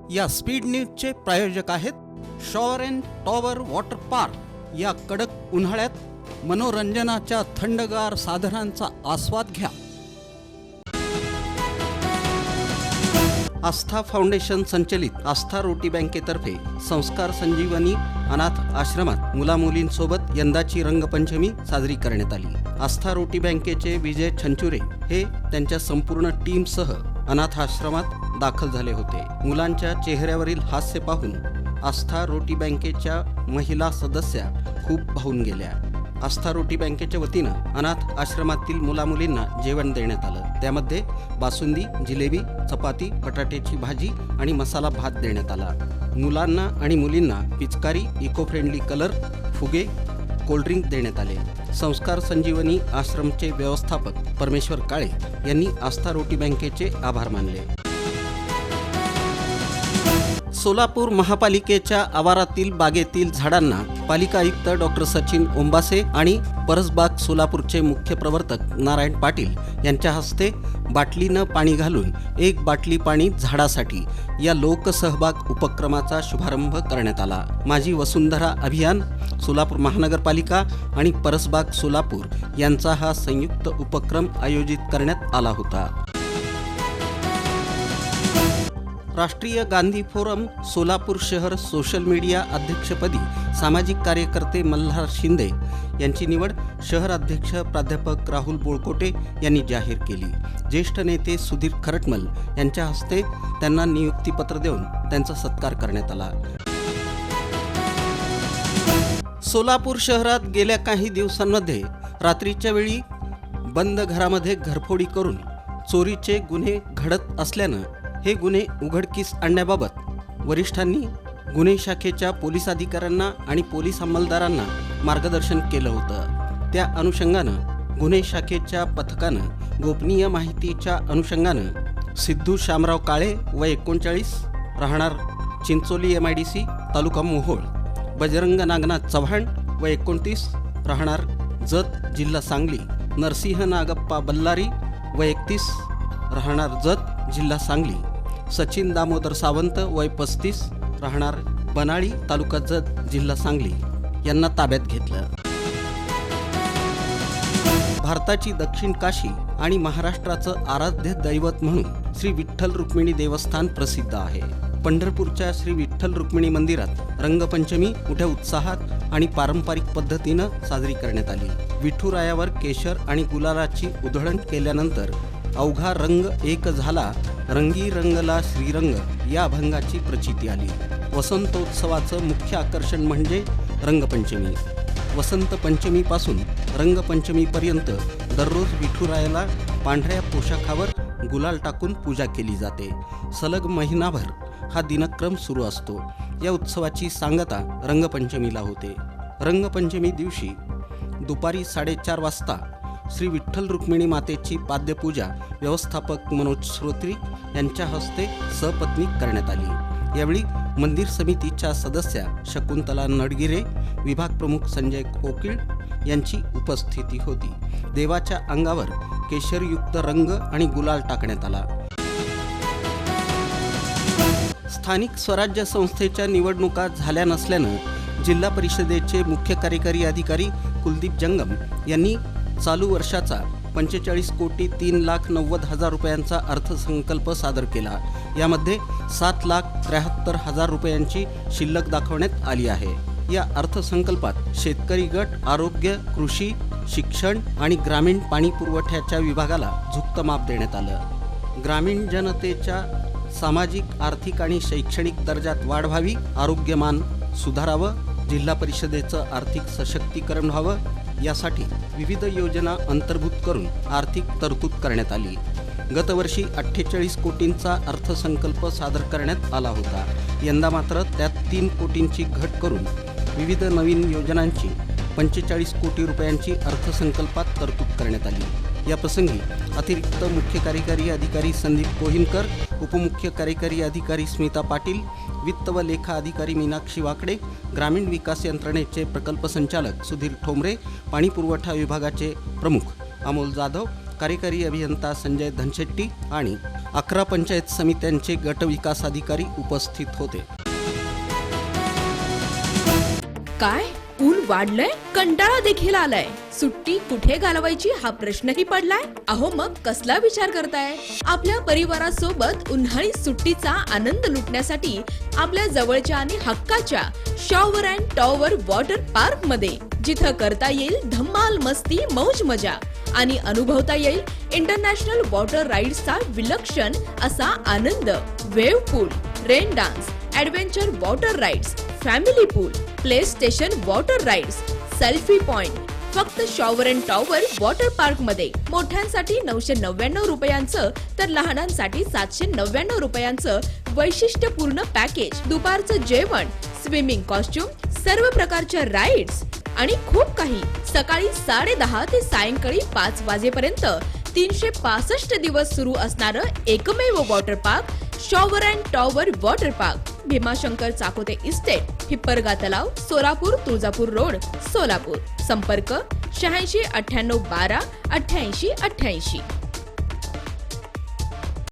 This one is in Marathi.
या स्पीड न्यूजचे प्रायोजक आहेत shower and tower water park. या कडक उन्हाळ्यात मनोरंजनाच्या थंडगार साधनांचा आस्वाद घ्या। आस्था फाउंडेशन संचलित आस्था रोटी बँकेतर्फे संस्कार संजीवनी अनाथ आश्रमात मुलामुलींसोबत यंदाची रंगपंचमी साजरी करण्यात आली। आस्था रोटी बँकेचे विजय छंचुरे हे त्यांच्या संपूर्ण टीमसह अनाथ आश्रमात दाखल झाले होते। मुलांच्या चेहऱ्यावरील हास्य पाहून आस्था रोटी बँकेच्या महिला सदस्या खूप भावून गेल्या। आस्था रोटी बँकेच्या वतीनं अनाथ आश्रमातील मुलामुलींना जेवण देण्यात आलं। त्यामध्ये बासुंदी, जिलेबी, चपाती, बटाट्याची भाजी आणि मसाला भात देण्यात आला। मुलांना आणि मुलींना पिचकारी, इको फ्रेंडली कलर, फुगे, कोल्ड्रिंक देण्यात आले। संस्कार संजीवनी आश्रमचे व्यवस्थापक परमेश्वर काळे यांनी आस्था रोटी बँकेचे आभार मानले। सोलापूर महापालिकेच्या आवारातील बागेतील झाडांना पालिका आयुक्त डॉक्टर सचिन ओंबासे आणि परसबाग सोलापूरचे मुख्य प्रवर्तक नारायण पाटील यांच्या हस्ते बाटलीनं पाणी घालून एक बाटली पाणी झाडासाठी या लोकसहभाग उपक्रमाचा शुभारंभ करण्यात आला। माझी वसुंधरा अभियान, सोलापूर महानगरपालिका आणि परसबाग सोलापूर यांचा हा संयुक्त उपक्रम आयोजित करण्यात आला होता। राष्ट्रीय गांधी फोरम सोलापूर शहर सोशल मीडिया अध्यक्षपदी सामाजिक कार्यकर्ते मल्हार शिंदे यांची निवड शहर अध्यक्ष प्राध्यापक राहुल बोळकोटे यांनी जाहीर केली। ज्येष्ठ नेते सुधीर खरटमल यांच्या हस्ते त्यांना नियुक्तीपत्र देऊन त्यांचा सत्कार करण्यात आला। सोलापूर शहरात गेल्या काही दिवसांमध्ये रात्रीच्या वेळी बंद घरामध्ये घरफोडी करून चोरीचे गुन्हे घडत असल्यानं हे गुन्हे उघडकीस आणण्याबाबत वरिष्ठांनी गुन्हे शाखेच्या पोलीस अधिकाऱ्यांना आणि पोलीस अंमलदारांना मार्गदर्शन केलं होतं। त्या अनुषंगानं गुन्हे शाखेच्या पथकानं गोपनीय माहितीच्या अनुषंगानं सिद्धू शामराव काळे वय 39 राहणार चिंचोली MIDC तालुका मोहोळ, बजरंग नागनाथ चव्हाण वय 29 राहणार जत जिल्हा सांगली, नरसिंह नागप्पा बल्लारी वय 31 राहणार जत जिल्हा सांगली, सचिन दामोदर सावंत वय 35 राहणार बनाळी तालुका जत जिल्हा सांगली यांना ताब्यात घेतलं। भारताची दक्षिण काशी आणि महाराष्ट्राचं आराध्य दैवत म्हणून श्री विठ्ठल रुक्मिणी देवस्थान प्रसिद्ध आहे। पंढरपूरच्या श्री विठ्ठल रुक्मिणी मंदिरात रंगपंचमी मोठ्या उत्साहात आणि पारंपरिक पद्धतीनं साजरी करण्यात आली। विठुरायावर केशर आणि गुलालाची उधळण केल्यानंतर अवघा रंग एक झाला, रंगी रंगला श्रीरंग या अभंगाची प्रचिती आली। वसंतोत्सवाचं मुख्य आकर्षण म्हणजे रंगपंचमी। वसंत पंचमीपासून रंगपंचमीपर्यंत दररोज विठुरायाला पांढऱ्या पोशाखावर गुलाल टाकून पूजा केली जाते। सलग महिनाभर हा दिनक्रम सुरू असतो। या उत्सवाची सांगता रंगपंचमीला होते। रंगपंचमी दिवशी दुपारी 4:30 वाजता श्री विठ्ठल रुक्मिणी मातेची पाद्यपूजा व्यवस्थापक मनोज श्रोत्री यांच्या हस्ते सपत्नीक करण्यात आली। यावेळी मंदिर समितीच्या सदस्या शकुंतला नडगिरे, विभाग प्रमुख संजय कोकिळ यांची उपस्थिती होती। देवाच्या अंगावर केशरयुक्त रंग आणि गुलाल टाकण्यात आला। स्थानिक स्वराज्य संस्थेच्या निवडणुका झाल्या नसल्यानं जिल्हा परिषदेचे मुख्य कार्यकारी अधिकारी कुलदीप जंगम यांनी चालू वर्षाचा 45,03,90,000 रुपयांचा अर्थसंकल्प सादर केला। यामध्ये 7,73,000 रुपयांची शिल्लक दाखवण्यात आली आहे। या अर्थसंकल्पात शेतकरी गट, आरोग्य, कृषी, शिक्षण आणि ग्रामीण पाणी पुरवठ्याच्या विभागाला झुकतं माप देण्यात आलं। ग्रामीण जनतेच्या सामाजिक, आर्थिक आणि शैक्षणिक दर्जात वाढ व्हावी, आरोग्यमान सुधारावं, जिल्हा परिषदेचं आर्थिक सशक्तीकरण व्हावं यासाठी विविध योजना अंतर्भूत करून आर्थिक तरतूद करण्यात आली। गतवर्षी 48 कोटींचा अर्थसंकल्प सादर करण्यात आला होता। यंदा मात्र त्यात 3 कोटींची घट करून विविध नवीन योजनांची 45 कोटी रुपयांची अर्थसंकल्पात तरतूद करण्यात आली। याप्रसंगी अतिरिक्त मुख्य कार्यकारी अधिकारी संदीप कोहिनकर, उपमुख्य कार्यकारी अधिकारी स्मिता पाटील, वित्त व लेखा अधिकारी मीनाक्षी वाकडे, ग्रामीण विकास यंत्रणेचे प्रकल्प संचालक सुधीर ठोंबरे, पाणी पुरवठा विभागाचे प्रमुख अमोल जाधव, कार्यकारी अभियंता संजय धनशेट्टी आणि 11 पंचायत समित्यांचे गट विकास अधिकारी उपस्थित होते. काय ऊन वाढलंय, कंटाळा देखील आलाय. सुट्टी कुठे घालवायची हा प्रश्नही पडलाय. अहो मग कसला विचार करताय? आपल्या परिवारासोबत उन्हाळी सुट्टीचा आनंद लुटण्यासाठी आपल्या जवळच्या आणि हक्काच्या shower and tower water park मध्ये, जिथं करता येईल धम्माल मस्ती मौज मजा आणि अनुभवता येईल इंटरनॅशनल वॉटर राईड्सचा विलक्षण असा आनंद. Wave pool, rain dance, adventure water rides, family pool, play station water rides, selfie point, फक्त shower and tower water park मध्ये. मोठ्यांसाठी 999 रुपयांचं तर लहानांसाठी 799 रुपयांचं वैशिष्ट्यपूर्ण पॅकेज. दुपारचं जेवण, स्विमिंग कॉस्ट्युम, सर्व प्रकारच्या राईड्स आणि खूप काही. सकाळी 10:30 ते सायंकाळी 5 वाजेपर्यंत 365 दिवस सुरू असणारं एकमेव water park shower and tower water park. Bhimashankar Chakote estate, Hipparga तलाव, सोलापूर, तुळजापूर रोड, सोलापूर. संपर्क 86 98 12 88 88.